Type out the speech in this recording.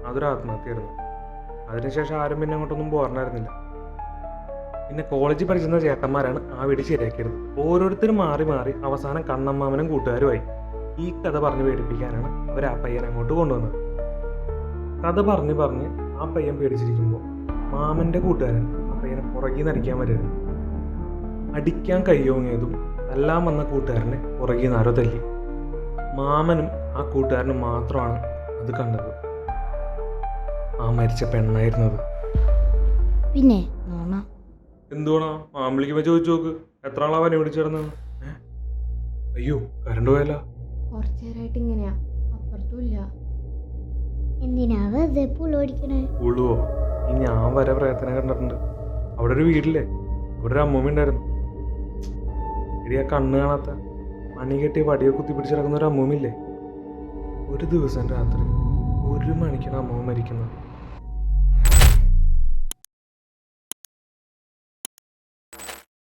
അതൊരു ആത്മഹത്യയായിരുന്നു. അതിനുശേഷം ആരും പിന്നെ അങ്ങോട്ടൊന്നും പോകാറുണ്ടായിരുന്നില്ല. പിന്നെ കോളേജിൽ പഠിച്ചിരുന്ന ചേട്ടന്മാരാണ് ആ വീട് ശരിയാക്കിയത്. ഓരോരുത്തരും മാറി മാറി അവസാനം കണ്ണമ്മാമനും കൂട്ടുകാരുമായി. ഈ കഥ പറഞ്ഞ് പേടിപ്പിക്കാനാണ് അവർ ആ പയ്യനെ അങ്ങോട്ട് കൊണ്ടുവന്നത്. കഥ പറഞ്ഞ് പറഞ്ഞ് ആ പയ്യൻ പേടിച്ചിരിക്കുമ്പോൾ മാമൻ്റെ കൂട്ടുകാരൻ ആ പയ്യനെ പുറകിൽ നിന്ന് അടിക്കാൻ വരുന്നു. അടിക്കാൻ കയ്യോങ്ങിയതും തല്ലാൻ വന്ന കൂട്ടുകാരനെ പുറകിൽ നിന്ന് ആരോ തല്ലി. മാമനും ആ കൂട്ടുകാരനും മാത്രമാണ് അത് കണ്ടത്. ആ മരിച്ച പെണ്ണായിരുന്നത്. പിന്നെ നോണ എന്തുവാണോ മാമ്പിളിക്കുമ്പോ ചോദിച്ചു നോക്ക്, എത്ര ആളാ പനി പിടിച്ചിരുന്നത്? അയ്യോ കരണ്ട് പോയല്ല. കുറച്ചേരായിട്ട് ഇങ്ങനെയാ, അപ്പുറത്തും ഇല്ല. എന്തിനാ വെറുതെ പുള്ളോടിക്കണേ? ഉള്ളുവോ? ഈ ഞാൻ വരെ പ്രയത്നം കണ്ടിട്ടുണ്ട്. അവിടെ ഒരു വീട്ടിലെ അവിടെ ഒരു അമ്മൂമ്മ ഉണ്ടായിരുന്നു. ഇടിയാ കണ്ണ് കാണാത്ത മണി കെട്ടി വടിയെ കുത്തി പിടിച്ചിറക്കുന്ന ഒരു അമ്മൂമ്മയില്ലേ? ഒരു ദിവസം രാത്രി 1 മണിക്കാണ് അമ്മൂമ്മ മരിക്കുന്നത്.